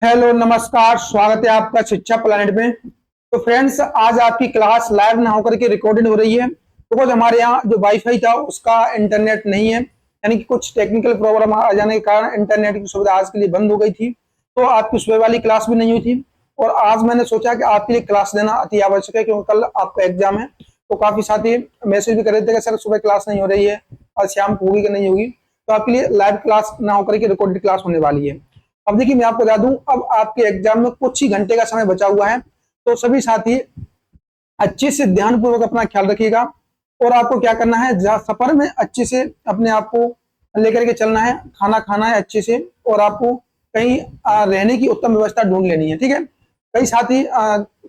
Hello नमस्कार, स्वागत है आपका शिक्षा प्लैनेट में। तो फ्रेंड्स, आज आपकी क्लास लाइव ना होकर के रिकॉर्डेड हो रही है बिकॉज हमारे यहाँ जो वाईफाई था उसका इंटरनेट नहीं है, यानी कि कुछ टेक्निकल प्रॉब्लम आ जाने के कारण इंटरनेट की सुविधा आज के लिए बंद हो गई थी। तो आपकी सुबह वाली क्लास भी नहीं हुई थी और आज मैंने सोचा कि आपके लिए क्लास देना अति आवश्यक है क्योंकि कल आपका एग्जाम है। तो काफी साथी मैसेज भी कर रहे थे कि सर सुबह क्लास नहीं हो रही है और शाम को होगी कि नहीं होगी। तो आपके लिए लाइव क्लास ना होकर के रिकॉर्डेड क्लास होने वाली है। अब देखिए, मैं आपको बता दूं, अब आपके एग्जाम में कुछ ही घंटे का समय बचा हुआ है। तो सभी साथी अच्छे से ध्यानपूर्वक अपना ख्याल रखिएगा और आपको क्या करना है, सफर में अच्छे से अपने आप को लेकर के चलना है, खाना खाना है अच्छे से और आपको कहीं रहने की उत्तम व्यवस्था ढूंढ लेनी है। ठीक है, कई साथी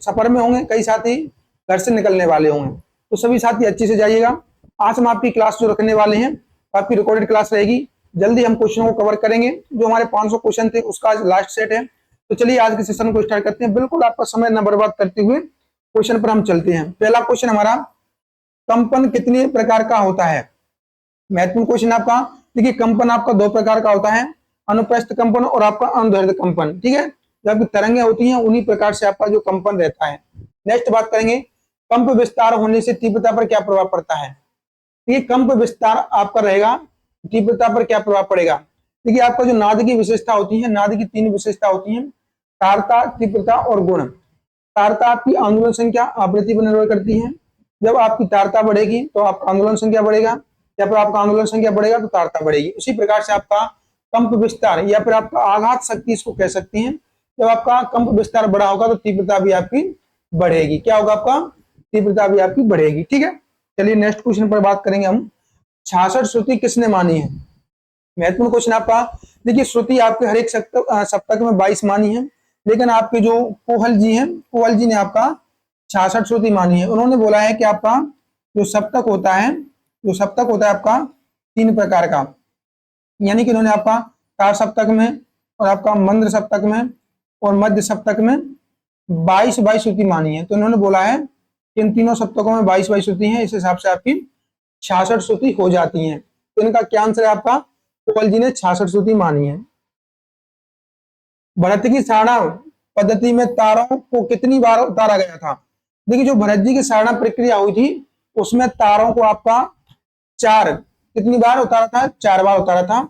सफर में होंगे, कई साथी घर से निकलने वाले होंगे, तो सभी साथी अच्छे से जाइएगा। आज हम आपकी क्लास जो रखने वाले हैं, आपकी रिकॉर्डेड क्लास रहेगी। जल्दी हम क्वेश्चनों को कवर करेंगे। जो हमारे 500 क्वेश्चन थे उसका आज लास्ट सेट है। तो चलिए आज के सेशन को स्टार्ट करते हैं, बिल्कुल आपका समय न बर्बाद करते हुए क्वेश्चन पर हम चलते हैं। पहला क्वेश्चन हमारा, कंपन कितने प्रकार का होता है? महत्वपूर्ण क्वेश्चन आपका। देखिए, कंपन आपका दो प्रकार का होता है, अनुप्रस्थ कंपन और आपका अनुदैर्ध्य कंपन। ठीक है, जो आपकी तरंगें होती हैं उन्हीं प्रकार से आपका जो कंपन रहता है। नेक्स्ट बात करेंगे, कंप विस्तार होने से तीव्रता पर क्या प्रभाव पड़ता है? देखिए, कंप विस्तार आपका रहेगा, तीव्रता पर क्या प्रभाव पड़ेगा? देखिए, आपका जो नाद की विशेषता होती है, नाद की तीन विशेषता होती हैं, तारता, तीव्रता और गुण। तारता आपकी आंदोलन संख्या आवृत्ति पर निर्भर करती है। जब आपकी तारता बढ़ेगी तो आपका आंदोलन संख्या बढ़ेगा, या फिर आपका आंदोलन संख्या बढ़ेगा तो तारता बढ़ेगी। उसी प्रकार से आपका कंप विस्तार या फिर आपका आघात शक्ति इसको कह सकते हैं, जब आपका कंप विस्तार बड़ा होगा तो तीव्रता भी आपकी बढ़ेगी। क्या होगा? आपका तीव्रता भी आपकी बढ़ेगी। ठीक है, चलिए नेक्स्ट क्वेश्चन पर बात करेंगे हम। 66 श्रुति किसने मानी है? महत्वपूर्ण क्वेश्चन आपका। देखिए, श्रुति आपके हर एक सप्तक में 22 मानी है, लेकिन आपके जो कोहल जी हैं, कोहल जी ने आपका 66 श्रुति मानी है। उन्होंने बोला है कि आपका जो सप्तक होता है, जो सप्तक होता है आपका 3 प्रकार का, यानी कि उन्होंने आपका तार सप्तक में और आपका मंद्र सप्तक में और मध्य सप्तक में 22 श्रुति मानी है। तो उन्होंने बोला है कि इन तीनों सप्तकों में 22 श्रुति है, इस हिसाब से आपकी 66 श्रुति हो जाती हैं। तो इनका क्या आंसर है आपका? कोहल जी ने 66 श्रुति मानी है। भरत की सारणा पद्धति में तारों को कितनी बार उतारा गया था? देखिए, जो भरत जी की सारणा प्रक्रिया हुई थी उसमें तारों को आपका कितनी बार उतारा था? 4 बार उतारा था।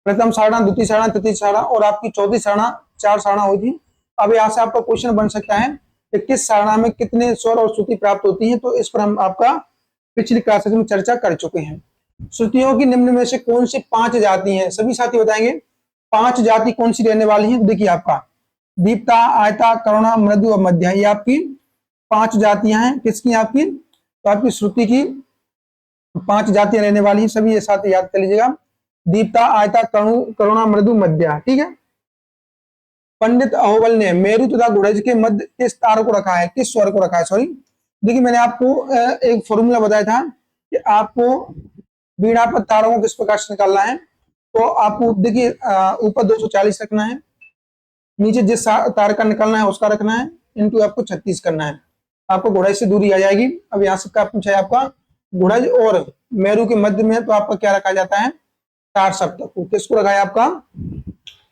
प्रथम सारणा, द्वितीय सारणा, तृतीय सारणा और आपकी चौथी सारणा, 4 सारणा हुई थी। अब यहाँ से आपका क्वेश्चन बन सकता है कि किस सारणा में कितने स्वर और श्रुति प्राप्त होती है। तो इस पर हम आपका पिछली क्लासेस में चर्चा कर चुके हैं। श्रुतियों की निम्न में से कौन सी 5 जाति हैं? सभी साथी बताएंगे 5 जाति कौन सी रहने वाली है। देखिए, आपका दीप्ता, आयता, करुणा, मृदु और मध्य, ये आपकी 5 जातियां हैं। किसकी? आपकी, तो आपकी श्रुति की 5 जातियां रहने वाली हैं। सभी ये साथ याद कर लीजिएगा, दीप्ता, आयता, करुणा, मृदु, मध्य। ठीक है। पंडित अहोबल ने मेरु तथा गुड़ज के मध्य किस तार को रखा है, किस स्वर को रखा है? सॉरी, देखिए मैंने आपको एक फॉर्मूला बताया था कि आपको बीड़ा पर तारों को किस प्रकार से निकालना है। तो आपको देखिए, ऊपर 240 रखना है, नीचे जिस तार का निकालना है उसका रखना है, इनटू आपको 36 करना है। आपको गुड़ज से दूरी आ जाएगी। अब यहाँ से क्या पूछा है आपका? गुड़ज और मेरू के मध्य में तो आपका क्या रखा जाता है? तार सप्तक को। किसको रखा है? आपका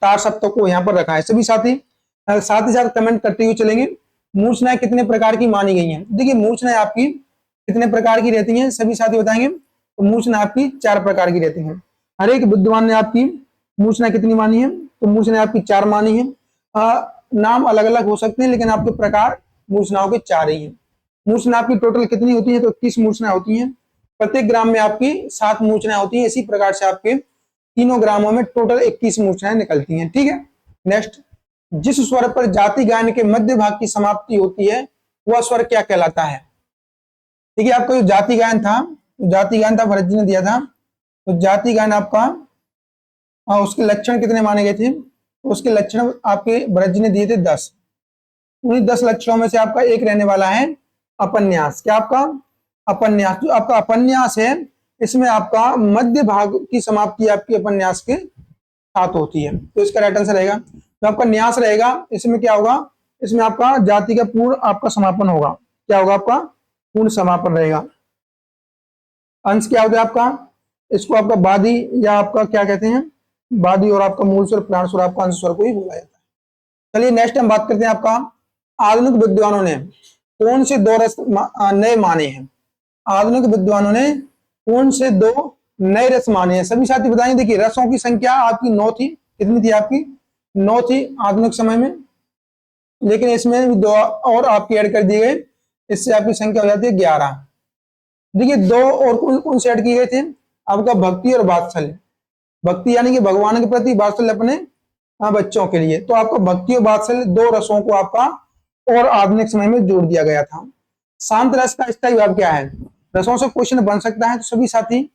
तार सप्तक को यहाँ पर रखा है। सभी साथी साथ ही साथ कमेंट करते हुए चलेंगे, मूर्छनाएं कितने प्रकार की मानी गई हैं? देखिए, मूर्छनाएं आपकी कितने प्रकार की रहती हैं, सभी साथी बताएंगे। तो मूर्छनाएं आपकी 4 प्रकार की रहती हैं। हर एक विद्वान ने आपकी मूर्छनाएं कितनी मानी है? तो मूर्छनाएं आपकी 4 मानी है। नाम अलग अलग हो सकते हैं लेकिन आपके प्रकार मूर्छनाओं के 4 ही हैं। मूर्छना आपकी टोटल कितनी होती है? तो 21 मूर्छनाएं होती हैं। प्रत्येक ग्राम में आपकी 7 मूर्छनाएं होती हैं। इसी प्रकार से आपके तीनों ग्रामों में टोटल 21 मूर्छनाएं निकलती हैं। ठीक है। नेक्स्ट, जिस स्वर पर जाति गायन के मध्य भाग की समाप्ति होती है वह स्वर क्या कहलाता है? देखिए, आपका जो जाति गायन था, भरत जी ने दिया था। तो जाति गायन आपका उसके लक्षण कितने माने गए थे? उसके लक्षण आपके भरत जी ने दिए थे 10। उन्हीं 10 लक्षणों में से आपका एक रहने वाला है अपन्यास। क्या आपका? अपन्यास। जो आपका अपन्यास है इसमें आपका मध्य भाग की समाप्ति आपकी अपन्यास के साथ होती है। तो इसका राइट आंसर रहेगा जो आपका न्यास रहेगा, इसमें क्या होगा? इसमें आपका जाति का पूर्ण आपका समापन होगा। क्या होगा? आपका पूर्ण समापन रहेगा। अंश क्या होता है आपका? इसको आपका बादी या आपका क्या कहते हैं? बादी और आपका मूल स्वर, प्राण स्वर, आपका अंश स्वर को ही बोला जाता है। चलिए नेक्स्ट हम बात करते हैं आपका, आधुनिक विद्वानों ने कौन से दो रस नए माने हैं। आधुनिक विद्वानों ने कौन से दो नए रस माने हैं, सभी साथी बताएंगे। देखिए रसों की संख्या आपकी 9 थी, कितनी थी आपकी 9 थी आधुनिक समय में, लेकिन इसमें दो और आपकी ऐड कर दिए गए, इससे आपकी संख्या हो जाती है 11। देखिए दो और कौन से ऐड किए गए थे, आपका भक्ति और वात्सल्य। भक्ति यानी कि भगवान के प्रति, वात्सल्य अपने बच्चों के लिए। तो आपको भक्ति और वात्सल्य दो रसों को आपका और आधुनिक समय में जोड़ दिया गया था। शांत रस का स्थायी भाव क्या है, रसों से क्वेश्चन बन सकता है, तो सभी साथी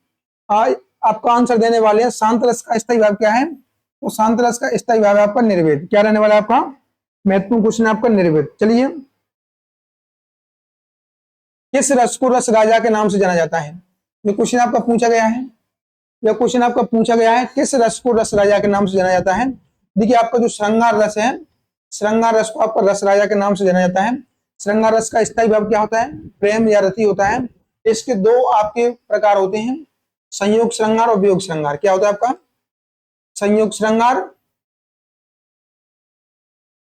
आपका आंसर देने वाले हैं। शांत रस का स्थायी भाव क्या है, तो शांत रस का स्थायी भाव है आपका निर्वेद। क्या रहने वाला है आपका महत्वपूर्ण क्वेश्चन है आपका निर्वेद। चलिए, किस रस को रस राजा के नाम से जाना जाता है, ये क्वेश्चन आपका पूछा गया है। यह क्वेश्चन आपका पूछा गया है, किस रस को रस राजा के नाम से जाना जाता है। देखिए आपका जो श्रृंगार रस है, श्रृंगार रस को आपका रस राजा के नाम से जाना जाता है। श्रृंगार रस का स्थायी भाव क्या होता है, प्रेम या रति होता है। इसके दो आपके प्रकार होते हैं, संयोग श्रृंगार और वियोग श्रृंगार। क्या होता है आपका संयोग श्रृंगार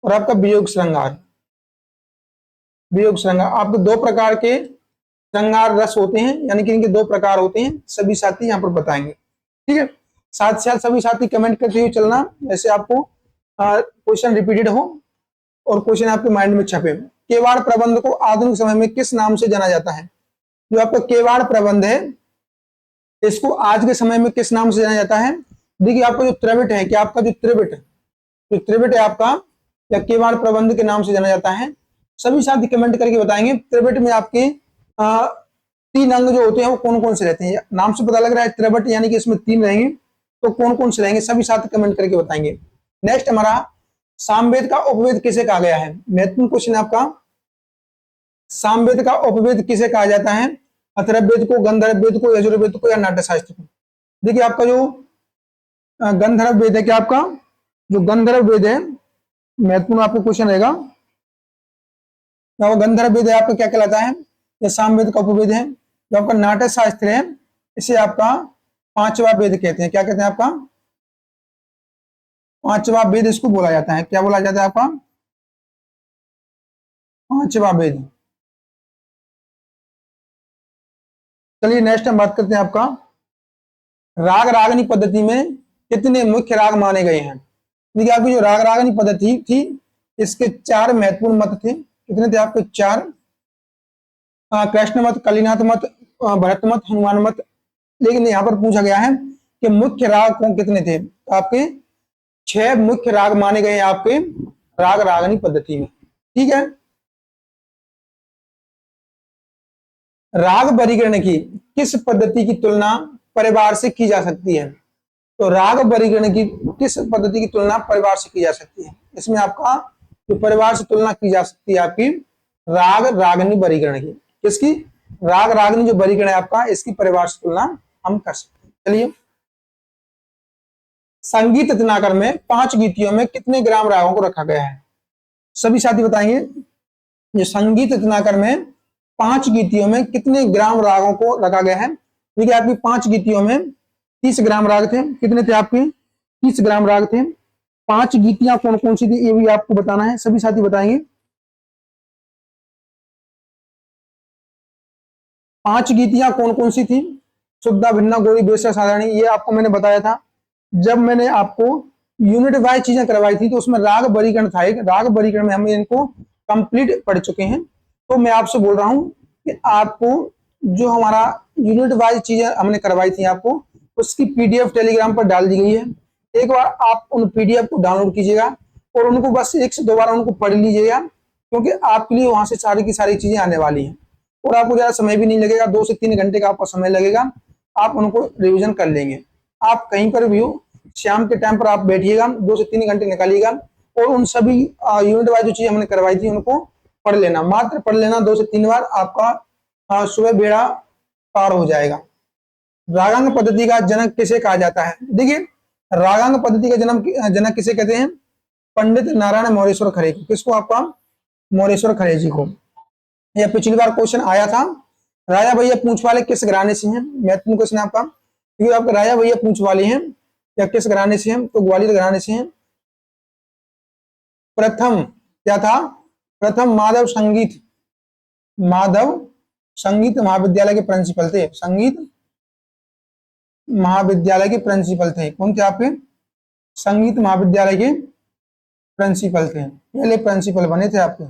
और आपका वियोग श्रृंगार। वियोग श्रृंगार आपके दो प्रकार के श्रृंगार रस होते हैं, यानी कि इनके दो प्रकार होते हैं, सभी साथी यहाँ पर बताएंगे। ठीक है, साथ साथ सभी साथी कमेंट करते हुए चलना, जैसे आपको क्वेश्चन रिपीटेड हो और क्वेश्चन आपके माइंड में छपे। केवाड़ प्रबंध को आधुनिक समय में किस नाम से जाना जाता है, जो आपका केवाड़ प्रबंध है इसको आज के समय में किस नाम से जाना जाता है। देखिए आपका जो त्रिवट है, क्या आपका जो त्रिवट है आपका, या केवाड़ प्रबंध के नाम से जाना जाता है, सभी साथी कमेंट करके बताएंगे। त्रिवट में आपके 3 अंग जो होते हैं वो कौन कौन से रहते हैं, नाम से पता लग रहा है त्रिवट यानी कि इसमें 3 रहेंगे, तो कौन कौन से रहेंगे सभी साथी कमेंट करके बताएंगे। नेक्स्ट हमारा, सामवेद का उपवेद किसे कहा गया है, महत्वपूर्ण क्वेश्चन आपका। सामवेद का उपवेद किसे कहा जाता है, अथर्ववेद को, गंधर्ववेद को, यजुर्वेद को, या नाट्यशास्त्र को। देखिए आपका जो गंधर्व वेद है, क्या आपका जो गंधर्व वेद है, महत्वपूर्ण आपको क्वेश्चन रहेगा, गंधर्व वेद है आपका क्या कहलाता है, यह सामवेद का उपवेद है। जो आपका नाट्य शास्त्र है इसे आपका 5वां वेद कहते हैं। क्या कहते हैं आपका 5वां वेद इसको बोला जाता है। क्या बोला जाता है आपका 5वां वेद। चलिए नेक्स्ट हम बात करते हैं आपका, राग रागनी पद्धति में कितने मुख्य राग माने गए हैं। देखिए आपकी जो राग रागनी पद्धति थी इसके 4 महत्वपूर्ण मत थे। कितने थे आपके 4, कृष्ण मत, कलिनाथ मत, भरत मत, हनुमान मत। लेकिन यहाँ पर पूछा गया है कि मुख्य राग कौन कितने थे, तो आपके 6 मुख्य राग माने गए हैं आपके राग रागनी पद्धति में। ठीक है, राग वर्गीकरण की किस पद्धति की तुलना परिवार से की जा सकती है, तो राग वर्गीकरण की किस पद्धति की तुलना परिवार से की जा सकती है। इसमें आपका जो परिवार से तुलना की जा सकती है आपकी राग रागनी वर्गीकरण की, किसकी, राग रागनी जो वर्गीकरण है आपका, इसकी परिवार से तुलना हम कर सकते हैं। चलिए, संगीत रत्नाकर में 5 गीतियों में कितने ग्राम रागों को रखा गया है, सभी साथी बताएंगे। ये संगीत रत्नाकर में 5 गीतियों में कितने ग्राम रागों को रखा गया है। देखिए आपकी 5 गीतियों में 30 ग्राम राग थे। कितने थे आपके 30 ग्राम राग थे। 5 गीतियां कौन कौन सी थी ये भी आपको बताना है, सभी साथी बताएंगे। 5 गीतियां कौन कौन सी थी, शुद्धा, भिन्ना, गौरी, बेसरा, साधारणी। ये आपको मैंने बताया था जब मैंने आपको यूनिट वाइज चीजें करवाई थी, तो उसमें राग वर्गीकरण था, एक राग वर्गीकरण में हम इनको कंप्लीट पढ़ चुके हैं। तो मैं आपसे बोल रहा हूं कि आपको जो हमारा यूनिट वाइज चीजें हमने करवाई थी आपको, उसकी पीडीएफ टेलीग्राम पर डाल दी गई है। एक बार आप उन पीडीएफ को डाउनलोड कीजिएगा और उनको बस 1 से 2 बार उनको पढ़ लीजिएगा, क्योंकि आपके लिए वहां से सारी की सारी चीजें आने वाली हैं और आपको ज्यादा समय भी नहीं लगेगा, 2 से 3 घंटे का आपका समय लगेगा, आप उनको रिविजन कर लेंगे। आप कहीं पर भी हो, शाम के टाइम पर आप बैठिएगा, 2 से 3 घंटे निकालिएगा और उन सभी यूनिट वाइज जो चीजें हमने करवाई थी उनको पढ़ लेना, मात्र पढ़ लेना 2 से 3 बार, आपका सुबह बेड़ा पार हो जाएगा। रागांग पद्धति का जनक किसे कहा जाता है। देखिए रागांग पद्धति का जनक किसे कहते हैं, पंडित नारायण मौरेश्वर खरे को। किसको, आपका मौरेश्वर खरे जी को। यह पिछली बार क्वेश्चन आया था। राजा भैया पूंछ वाले किस घराने से हैं, महत्वपूर्ण क्वेश्चन आपका, क्योंकि आपका राजा भैया पूंछ वाले हैं या किस घराने से हैं, तो ग्वालियर घराने से हैं। प्रथम क्या था, प्रथम माधव संगीत महाविद्यालय के प्रिंसिपल थे, संगीत महाविद्यालय के प्रिंसिपल थे। कौन थे आपके, संगीत महाविद्यालय के प्रिंसिपल थे, पहले प्रिंसिपल बने थे आपके।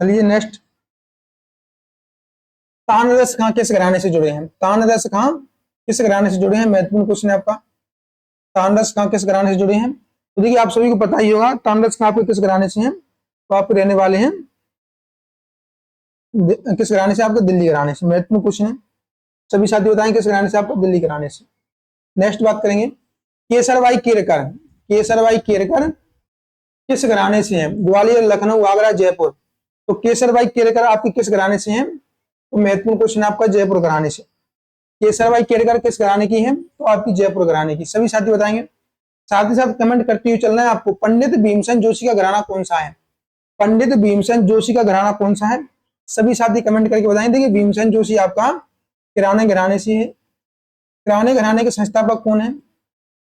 चलिए नेक्स्ट, तानरस खां किस घराने से जुड़े हैं, तानरस खां किस घराने से जुड़े हैं, महत्वपूर्ण क्वेश्चन है आपका। तानरस खां किस घराने से जुड़े हैं, तो देखिए आप सभी को पता ही होगा तानरस खां आपके किस घराने से हैं, तो आप रहने वाले हैं किस घराने से, आपके दिल्ली घराने से। महत्वपूर्ण क्वेश्चन है, सभी साथी बताएं किस घराने से, आपको दिल्ली घराने से। नेक्स्ट बात करेंगे, केसरबाई केरकर, केसरबाई केरकर किस घराने से हैं, ग्वालियर, लखनऊ, आगरा, जयपुर। तो केसरबाई केरकर आपकी किस घराने से हैं, तो महत्वपूर्ण क्वेश्चन आपका जयपुर घराने से। केसरबाई केरकर किस घराने की है, तो आपकी जयपुर घराने की। सभी साथी बताएंगे, साथ ही साथ कमेंट करते हुए चलना है आपको। पंडित भीमसेन जोशी का घराना कौन सा है, पंडित भीमसेन जोशी का घराना कौन सा है, सभी साथी कमेंट करके बताएंगे। देखिए भीमसेन जोशी आपका किराने घराने से है। किराने घराने के संस्थापक कौन है,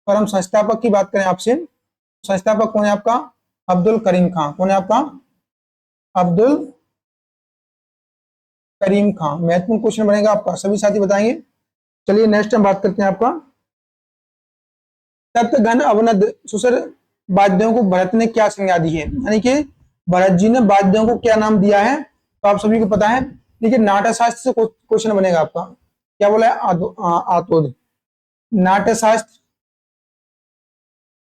और हम संस्थापक की बात करें आपसे, संस्थापक कौन है आपका, अब्दुल करीम खां। कौन है आपका, अब्दुल करीम खां। महत्वपूर्ण क्वेश्चन बनेगा आपका, सभी साथी बताएंगे। चलिए नेक्स्ट हम बात करते हैं आपका, तत्घन अवनद सुसर वाद्यों को भरत ने क्या संज्ञा दी है, यानी कि भरत जी ने वाद्यों को क्या नाम दिया है, तो आप सभी को पता है। देखिए नाट्य शास्त्र से क्वेश्चन बनेगा आपका, क्या बोला है, आतोद, नाट्य शास्त्र,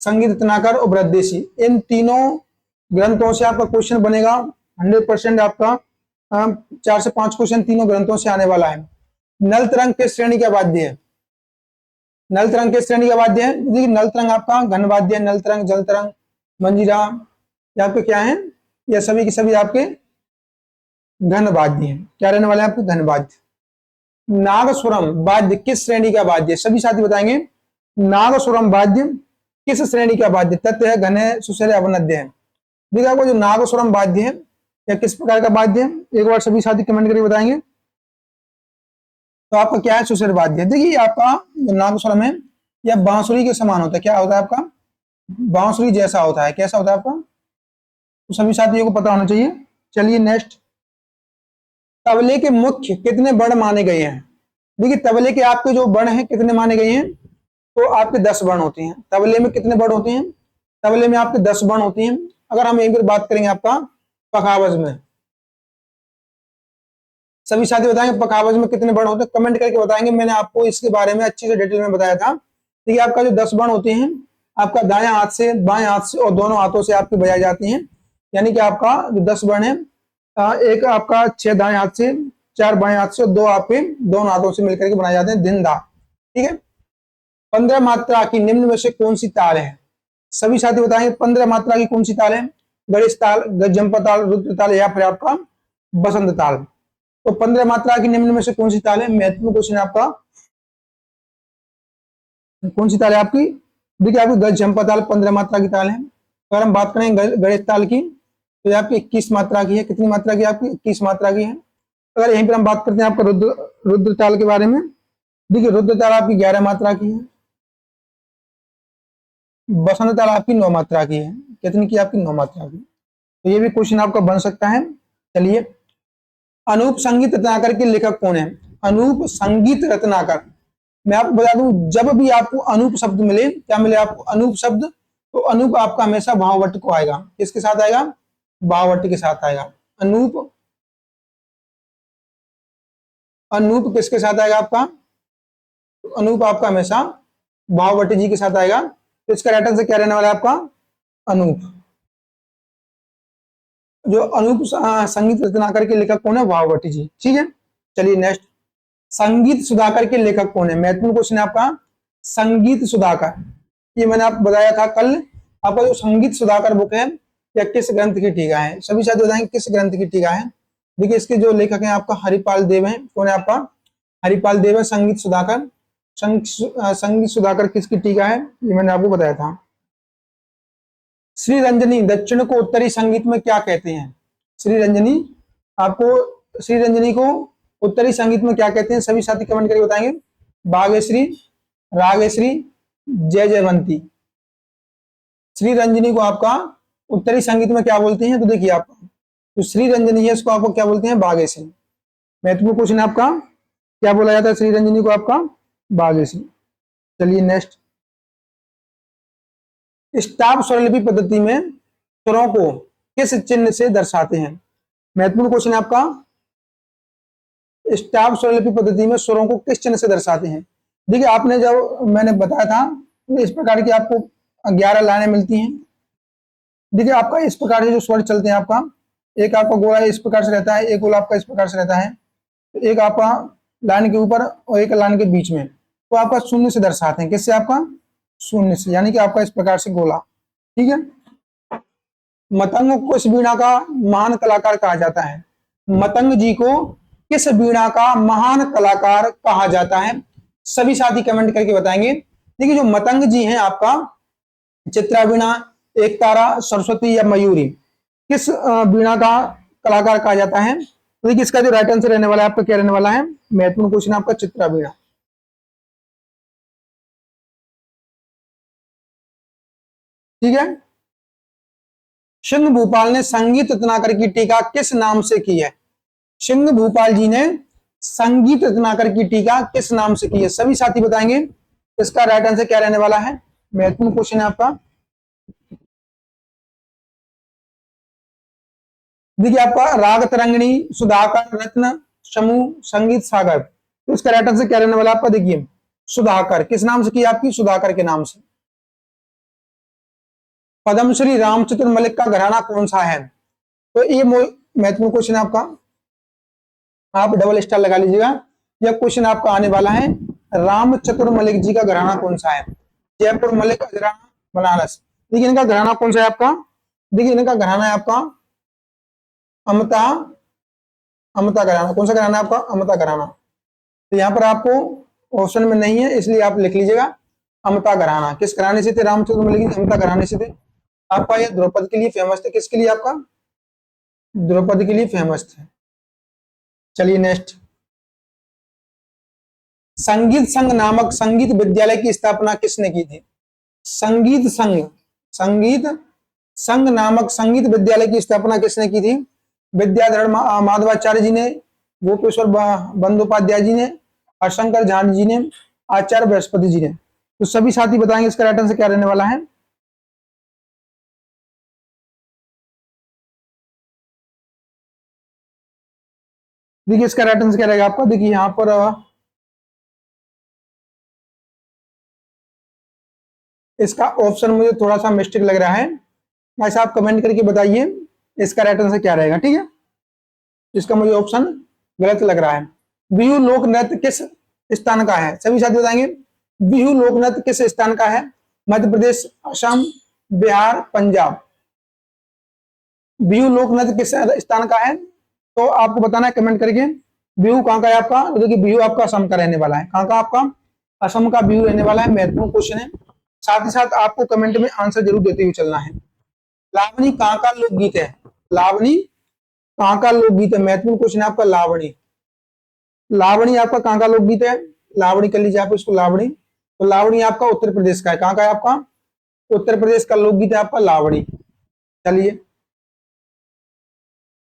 संगीत रत्नाकर और बृहदेशी, इन तीनों ग्रंथों से आपका क्वेश्चन बनेगा 100% आपका। 4 से 5 क्वेश्चन तीनों ग्रंथों से आने वाला है। नल तरंग किस श्रेणी का वाद्य है, नल तरंग किस श्रेणी का वाद्य है, देखिए नल तरंग आपका घन वाद्य है, नल तरंग, जल तरंग, मंजीरा, ये आपके क्या है, ये सभी के सभी आपके घन वाद्य है। क्या रहने वाले हैं आपके, घन वाद्य। नागस्वरम वाद्य किस श्रेणी का वाद्य है, सभी साथी बताएंगे। नागस्वरम वाद्य किस श्रेणी का वाद्य, तत्व है, घन है, सुसर है, अवनद्य है। देखिए आपको जो नागस्वरम वाद्य है या किस प्रकार का वाद्य है, एक बार सभी साथी कमेंट करके बताएंगे। तो आपका क्या है, सुसर वाद्य। देखिए आपका जो नागस्वरम है या बांसुरी के समान होता है, क्या होता है आपका, बांसुरी जैसा होता है। कैसा होता है आपका, तो सभी साथियों को पता होना चाहिए। चलिए नेक्स्ट, तबले के मुख्य कितने वर्ण माने गए हैं। देखिए तबले के आपके जो वर्ण हैं कितने माने गए हैं, तो आपके 10 वर्ण होते हैं। तबले में कितने वर्ण होते हैं, तबले में आपके 10 वर्ण होते हैं। अगर हम एक बार बात करेंगे आपका पखावज में, सभी साथी बताएंगे पखावज में कितने वर्ण होते हैं, कमेंट करके बताएंगे। मैंने आपको इसके बारे में अच्छी से डिटेल में बताया था। देखिए आपका जो 10 वर्ण होते हैं, आपका दाएं हाथ से, बाएं हाथ से और दोनों हाथों से आपकी बजाई जाती हैं। यानी कि आपका जो 10 वर्ण है, एक आपका 6 दाएं हाथ से, 4 बाएं हाथ से और 2 आपके दोनों हाथों से मिलकर के बनाए जाते हैं, दिन दा। ठीक है। 15 मात्रा की निम्न में से कौन सी ताल है, सभी साथी बताएंगे 15 मात्रा की कौन सी ताल है, गणेश ताल, जंप ताल, रुद्र ताल या फिर आपका बसंत ताल। तो 15 मात्रा की निम्न में से कौन सी ताल है, महत्वपूर्ण क्वेश्चन आपका, कौन सी ताल है आपकी। देखिए आपकी गज झंपा ताल 15 मात्रा की ताल है। अगर हम बात करें गणेश ताल की, तो ये आपकी 21 मात्रा की है। कितनी मात्रा की आपकी, 21 मात्रा की है। अगर यहीं पर हम बात करते हैं आपका रुद्र ताल के बारे में, देखिए रुद्र ताल आपकी 11 मात्रा की है। बसंत ताल आपकी 9 मात्रा की है। कितनी की आपकी, 9 मात्रा की। तो ये भी क्वेश्चन आपका बन सकता है। चलिए, अनूप संगीत रत्नाकर के लेखक कौन है, अनूप संगीत रत्नाकर। मैं आपको बता दूं, जब भी आपको अनूप शब्द मिले, क्या मिले आपको, अनूप शब्द, तो अनूप आपका हमेशा भाववट को आएगा। किसके साथ आएगा, भाववट के साथ आएगा। अनूप, अनूप किसके साथ आएगा आपका, तो अनूप आपका हमेशा भाववटी जी के साथ आएगा। तो इसका राइट आंसर क्या रहने वाला है आपका, अनूप। जो अनूप संगीत रत्नाकर के लेखक कौन है, भाववटी जी। ठीक है। चलिए नेक्स्ट, संगीत सुधाकर के लेखक कौन है, महत्वपूर्ण क्वेश्चन है आपका। संगीत सुधाकर, ये मैंने आपको बताया था कल। आपका जो संगीत सुधाकर बुक है, या किस ग्रंथ की टीका है, सभी साथ बताएंगे किस ग्रंथ की टीका है। देखिए इसके जो लेखक हैं आपका हरिपाल देव है। कौन है आपका, हरिपाल देव है। संगीत सुधाकर, संगीत सुधाकर किसकी टीका है, ये मैंने आपको बताया था। श्री रंजनी दक्षिण को उत्तरी संगीत में क्या कहते हैं, श्री रंजनी, आपको श्री रंजनी को उत्तरी संगीत में क्या कहते हैं, सभी साथी कमेंट करके बताएंगे। भाग्यश्री, रागश्री, जय जयवंती। श्री रंजनी को आपका उत्तरी संगीत में क्या बोलते हैं? तो देखिए आपका जो श्री रंजनी है इसको आपको क्या बोलते हैं? बागेश्वरी। महत्वपूर्ण क्वेश्चन आपका, क्या बोला जाता है श्री रंजनी को? आपका बागेश्वरी। चलिए नेक्स्ट, स्टाप स्वरलिपि पद्धति में स्वरों को किस चिन्ह से दर्शाते हैं? महत्वपूर्ण क्वेश्चन है आपका, स्टाप स्वरलिपि पद्धति में स्वरों को किस चिन्ह से दर्शाते हैं? देखिए आपने जब मैंने बताया था इस प्रकार की आपको 11 लाइनें मिलती हैं। देखिए आपका इस प्रकार से जो स्वर चलते हैं आपका, एक आपका गोला इस प्रकार से रहता है, एक गोला आपका इस प्रकार से रहता है, एक आपका लाइन के ऊपर और एक लाइन के बीच में, तो आपका शून्य से दर्शाते हैं। किससे? आपका शून्य से, यानी कि आपका इस प्रकार से गोला। ठीक है। मतंग को किस वीणा का महान कलाकार कहा जाता है? मतंग जी को किस वीणा का महान कलाकार कहा जाता है? सभी साथी कमेंट करके बताएंगे। देखिए जो मतंग जी हैं आपका, चित्रा वीणा, एक तारा, सरस्वती या मयूरी, किस वीणा का कलाकार कहा जाता है? तो देखिए इसका जो राइट आंसर रहने वाला है आपका क्या रहने वाला है? महत्वपूर्ण क्वेश्चन आपका चित्रा वीणा। ठीक है। सिंह भूपाल ने संगीत रत्नाकर की टीका किस नाम से की है? सिंह भूपाल जी ने संगीत रत्नाकर की टीका किस नाम से की है? सभी साथी बताएंगे इसका राइट आंसर क्या रहने वाला है? महत्वपूर्ण क्वेश्चन है आपका। देखिए आपका राग तरंगिणी, सुधाकर, रत्न, समूह, संगीत सागर, तो इसका राइट आंसर क्या रहने वाला आपका? देखिए सुधाकर। किस नाम से की आपकी? सुधाकर के नाम से। पद्मश्री रामचंद्र मलिक का घराना कौन सा है? तो ये महत्वपूर्ण क्वेश्चन है आपका, आप डबल स्टार लगा लीजिएगा। यह क्वेश्चन आपका आने वाला है, रामचंद्र मलिक जी का घराना कौन सा है? जयपुर, मलिक, घराना, बनारस। देखिए इनका घराना कौन सा है आपका? देखिए इनका घराना है आपका अमता, अमता घराना। कौन सा घराना है आपका? अमता घराना। तो यहाँ पर आपको ऑप्शन में नहीं है, इसलिए आप लिख लीजिएगा अमता घराना। किस घराने से थे रामचंद्र मलिक जी? अमता घराने से थे। आपका ये द्रौपदी के लिए फेमस थे। किसके लिए? आपका द्रौपदी के लिए फेमस थे। चलिए नेक्स्ट, संगीत संघ नामक संगीत विद्यालय की स्थापना किसने की थी? संगीत संघ, संगीत संघ नामक संगीत विद्यालय की स्थापना किसने की थी? विद्याधर माधवाचार्य जी ने, गोपेश्वर बंदोपाध्याय जी ने, हरशंकर झा जी ने, आचार्य बृहस्पति जी ने। तो सभी साथी बताएंगे इसका राइट आंसर क्या रहने वाला है? देखिए इसका राइट आंसर क्या रहेगा आपका? देखिए यहाँ पर इसका ऑप्शन मुझे थोड़ा सा मिस्टेक लग रहा है, ऐसा आप कमेंट करके बताइए इसका राइट आंसर क्या रहेगा। ठीक है, इसका मुझे ऑप्शन गलत लग रहा है। बिहू लोक नृत्य किस स्थान का है? सभी साथी बताएंगे बिहू लोक नृत्य किस स्थान का है? मध्य प्रदेश, असम, बिहार, पंजाब। बिहू लोक नृत्य किस स्थान का है? तो आपको बताना है कमेंट करके। बिहू कहाँ का है आपका? तो देखिए बिहू आपका असम का रहने वाला है। कहाँ का आपका? असम का बिहू रहने वाला है। महत्वपूर्ण क्वेश्चन है। साथ ही साथ आपको कमेंट में आंसर जरूर देते हुए चलना है। लावणी कहाँ का लोकगीत है? लावणी कहाँ का लोकगीत है? महत्वपूर्ण क्वेश्चन है आपका। लावणी, लावणी आपका कहाँ का लोकगीत है? लावणी कर लीजिए आप इसको, लावणी। तो लावणी आपका उत्तर प्रदेश का है। कहाँ का है आपका? उत्तर प्रदेश का लोकगीत है आपका लावणी। चलिए,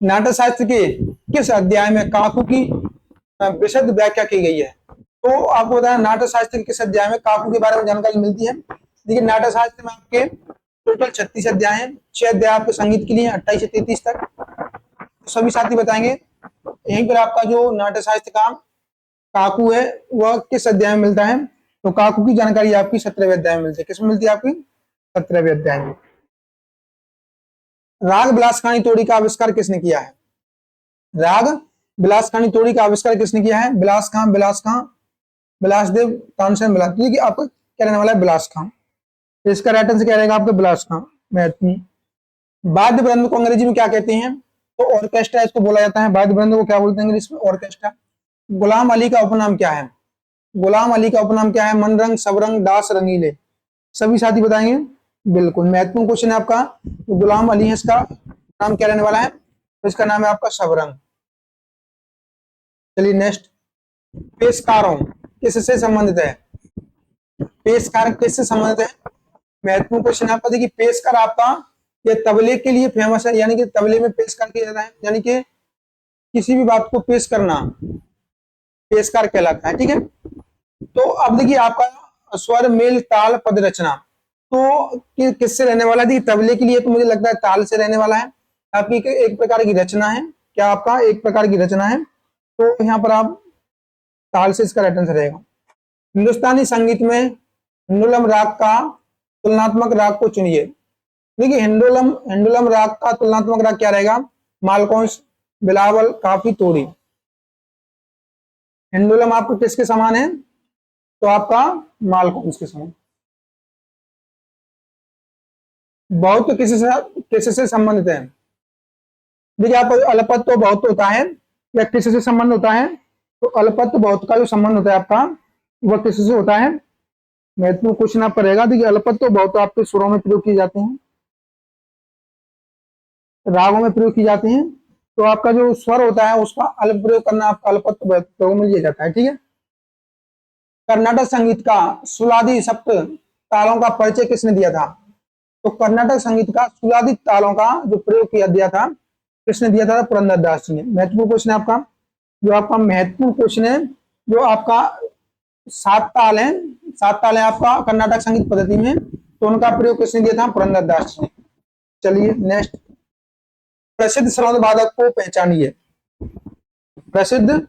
नाट्य शास्त्र के किस अध्याय में काकू की विशद व्याख्या की गई है? तो आपको बताया नाट्य शास्त्र के किस अध्याय में काकू के बारे में जानकारी मिलती है। देखिए नाट्य शास्त्र में आपके टोटल 36 अध्याय हैं। 6 अध्याय आपके संगीत के लिए, 28 से 33 तक। तो सभी साथी बताएंगे यहीं पर आपका जो नाट्य शास्त्र का काकू है वह किस अध्याय में मिलता है? तो काकू की जानकारी आपकी 17वें अध्याय में मिलती है। किसमें मिलती है आपकी? 17वें अध्याय में। राग बिलास खानी तोड़ी का आविष्कार किसने किया है? राग बिलास खानी तोड़ी का आविष्कार किसने किया है? बिलास खां, बिलास खां, बिलासदेव तानसेन बिलास। देखिए आपका क्या रहने वाला है? बिलास खां। तो इसका राइट आंसर क्या रहेगा आपका? बिलास खां। वाद्य वृंद को अंग्रेजी में क्या कहते हैं? तो ऑर्केस्ट्रा इसको बोला जाता है। वाद्य वृंद को क्या बोलते हैं इंग्लिश में? ऑर्केस्ट्रा। गुलाम अली का उपनाम क्या है? गुलाम अली का उपनाम क्या है? मनरंग, सबरंग, दास, रंगीले। सभी साथी बताएंगे। बिल्कुल महत्वपूर्ण क्वेश्चन है आपका। तो गुलाम अली है, इसका नाम क्या रहने वाला है? तो इसका नाम है आपका सबरंग। चलिए नेक्स्ट, पेशकारों किससे संबंधित है? पेशकार किससे संबंधित है? महत्वपूर्ण क्वेश्चन आपका देखिए, पेशकार आपका ये तबले के लिए फेमस है, यानी कि तबले में पेशकार किया जाता है, यानी कि किसी भी बात को पेश करना पेशकार कहलाता है। ठीक है, तो अब देखिए आपका स्वर, मेल, ताल, पद रचना, तो किससे रहने वाला है? देखिए तबले के लिए तो मुझे लगता है ताल से रहने वाला है। आपकी एक प्रकार की रचना है, क्या आपका एक प्रकार की रचना है, तो यहाँ पर आप ताल से इसका राइट आंसर रहेगा। हिंदुस्तानी संगीत में हिंदोलम राग का तुलनात्मक राग को चुनिए। देखिए हिंदोलम हिंदोलम राग का तुलनात्मक राग क्या रहेगा? मालकौंस, बिलावल, काफी, तोड़ी। हिंदोलम आपको किसके समान है? तो आपका मालकौंस के समान। बहुत किससे संबंधित है? देखिए आप अलपत तो बहुत होता है या किससे संबंध होता है? तो अलपत बहुत का जो संबंध होता है आपका वह किससे होता है? महत्वपूर्ण क्वेश्चन आपका रहेगा। देखिए अलपत तो बहुत आपके सुरों में प्रयोग किए जाते हैं, रागों में प्रयोग की जाती हैं, तो आपका जो स्वर होता है उसका अल्प प्रयोग करना आपका अल्पत प्रयोग में लिया जाता है। ठीक है, कर्नाटक संगीत का सुलादी सप्त तालों का परिचय किसने दिया था? तो कर्नाटक संगीत का सुलादी तालों का जो प्रयोग किया दिया था किसने दिया था? पुरंदरदास जी ने। महत्वपूर्ण क्वेश्चन है आपका, जो आपका महत्वपूर्ण क्वेश्चन है, जो आपका 7 ताल है, 7 ताल है आपका कर्नाटक संगीत पद्धति में, तो उनका प्रयोग किसने दिया था? पुरंदरदास जी ने। चलिए नेक्स्ट, प्रसिद्ध सरोद वादक को पहचानिए। प्रसिद्ध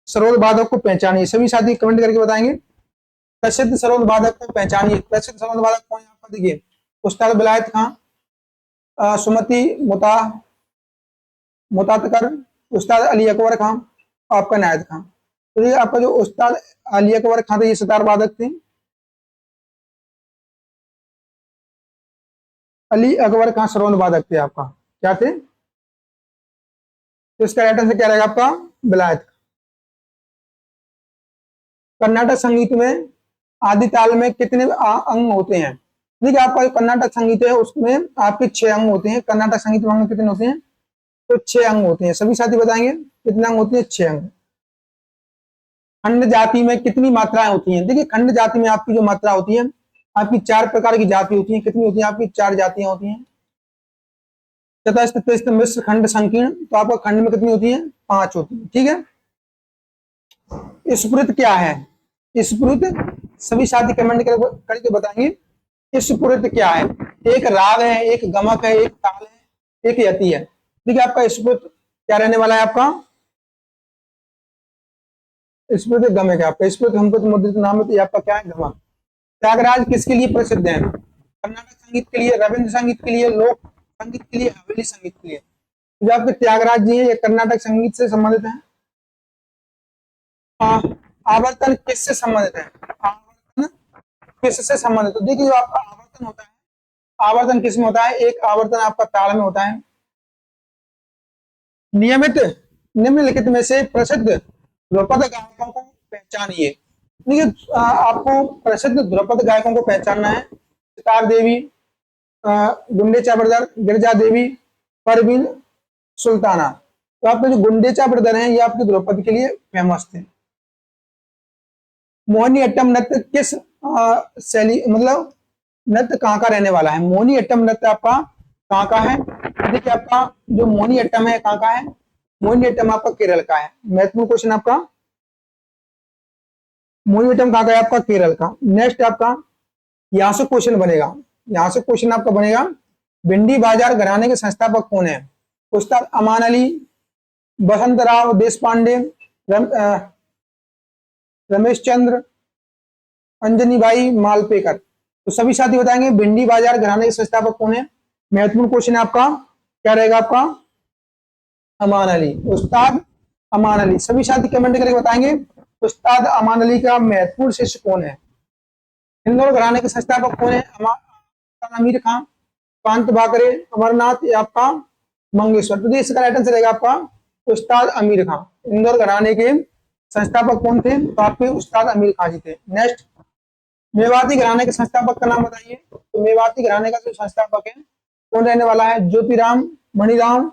सरोद वादक को पहचानिए, सभी साथी कमेंट करके बताएंगे। प्रसिद्ध सरोद वादक को पहचानिए। प्रसिद्ध सरोद वादक कौन है आपका? देखिए उस्ताद बिलायत खां, सुमति मुतातकर, उस्ताद अली अकबर खां, आपका नायद खां। तो ये आपका जो उस्ताद अली अकबर खां थे ये सितार वादक थे। अली अकबर खां सरोद वादक थे आपका, क्या थे? तो इसका राइट आंसर क्या रहेगा आपका? बिलायत। कर्नाटक संगीत में आदि ताल में कितने अंग होते हैं? देखिए आपका जो कर्नाटक संगीत है उसमें आपके 6 अंग होते हैं। कर्नाटक संगीत में अंग कितने होते हैं? तो 6 अंग होते हैं। सभी साथी बताएंगे कितने अंग होते हैं? 6 अंग। खंड जाति में कितनी मात्राएं होती हैं? देखिए खंड जाति में आपकी जो मात्रा होती है, आपकी 4 प्रकार की जाति होती है। कितनी होती है? आपकी 4 जातियां होती हैं। चतस्थ, त्रिस्थ, मिश्र, खंड, संकीर्ण। तो आपका खंड में कितनी होती है? 5 होती है। ठीक है, स्फुरित क्या है? स्फुरित सभी साथी कमेंट करके बताएंगे स्फुरित क्या है? एक राग है, एक गमक है, एक ताल है, एक यति है। देखिए आपका स्फुरित क्या रहने वाला है? आपका स्फुरित गमक है। आपका स्फुरित हमको तो मुद्रित नाम है, तो आपका क्या है? गमक। त्यागराज किसके लिए प्रसिद्ध है? कर्नाटक संगीत के लिए, रविंद्र संगीत के लिए, लोक संगीत के लिए, हवेली संगीत के लिए। जो आपके त्यागराज जी है ये कर्नाटक संगीत से संबंधित है। आवर्तन किससे संबंधित है? आवर्तन किससे संबंधित? तो देखिए जो आपका आवर्तन होता है, आवर्तन किस में होता है? एक आवर्तन आपका ताल में होता है। नियमित निम्नलिखित में से प्रसिद्ध ध्रुपद गायकों को पहचानिए। देखिए आपको प्रसिद्ध ध्रुपद गायकों को पहचानना है। सितार देवी, गुंडेचा ब्रदर, गिरजा देवी, परवीन सुल्ताना। तो आपके जो गुंडेचा ब्रदर हैं ये आपके ध्रुपद के लिए फेमस थे। मोहिनी अट्टम नृत्य किस शैली, मतलब नृत्य कहाँ का रहने वाला है? मोहिनी अट्टम नृत्य आपका कहाँ का है? देखिए आपका जो मोहिनी अट्टम है कहाँ का है? मोहिनी अट्टम आपका केरल का है। महत्वपूर्ण क्वेश्चन आपका, मोहिनी अट्टम कहाँ का है? आपका केरल का। नेक्स्ट आपका यहां से क्वेश्चन बनेगा, यहां से क्वेश्चन आपका बनेगा, भिंडी बाजार घराने के संस्थापक कौन है? उस्ताद अमान अली, बसंत राव देश पांडे, रमेश चंद्र, अंजनी भाई मालपेकर। तो सभी साथी बताएंगे भिंडी बाजार घराने के संस्थापक कौन है? महत्वपूर्ण क्वेश्चन है आपका, क्या रहेगा आपका? अमान अली, उस्ताद अमान अली। सभी साथी कमेंट करके बताएंगे उस्ताद अमान अली का महत्वपूर्ण शिष्य कौन है? इंदौर घराने के संस्थापक कौन है? आमिर खां, कांत बाकरे, अमरनाथ या आपका मंगेश्वर। तो इसका राइट आंसर रहेगा आपका उस्ताद आमिर खां। इंदौर घराने के संस्थापक कौन थे? तो आपके उस्ताद आमिर खां जी थे। नेक्स्ट, मेवाती घराने के संस्थापक का नाम बताइए। तो मेवाती घराने का जो संस्थापक है कौन रहने वाला है? ज्योतिराम, मणिराम,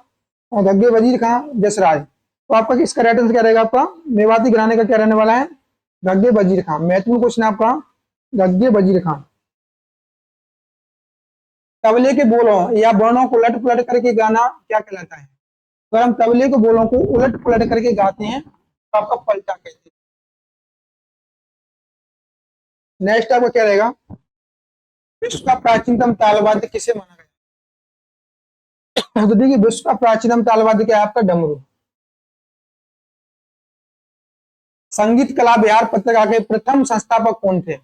और गग्गे वजीर खां, जसराज। तो आपका किसका राइट आंसर क्या रहेगा? आपका मेवाती घराने का क्या रहने वाला है? गग्गे वजीर खां। महत्वपूर्ण क्वेश्चन आपका गग्गे वजीर खां। तबले के बोलों या वर्णों को उलट पुलट करके गाना क्या कहलाता है? अगर हम तबले के बोलों को उलट पुलट करके गाते हैं तो आपका पलटा कहते हैं। नेक्स्ट आपका क्या रहेगा? विश्व का प्राचीनतम तालवाद्य किसे माना गया? तो देखिए, विश्व का प्राचीनतम तालवाद्य क्या है आपका? डमरू। संगीत कला बिहार पत्रिका के प्रथम संस्थापक कौन थे?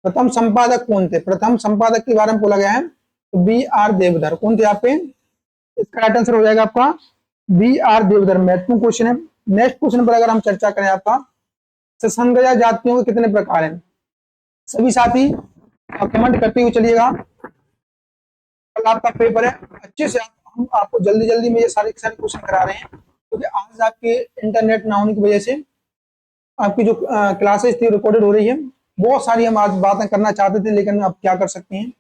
प्रथम संपादक कौन थे? प्रथम संपादक के बारे में बोला गया है तो बी आर देवधर। कौन थे आप पे? इसका राइट आंसर हो जाएगा आपका बी आर देवधर। महत्वपूर्ण क्वेश्चन है। नेक्स्ट क्वेश्चन पर अगर हम चर्चा करें आपका, ससंगजा जातियों के कितने प्रकार हैं? सभी साथी कमेंट करते हुए चलिएगा। कल आपका पेपर है, अच्छे से हम आपको जल्दी जल्दी में ये सारे क्वेश्चन करा रहे हैं क्योंकि आज आपके इंटरनेट ना होने की वजह से आपकी जो क्लासेस थी रिकॉर्डेड हो रही है। बहुत सारी हम आज बातें करना चाहते थे लेकिन अब क्या कर सकते हैं,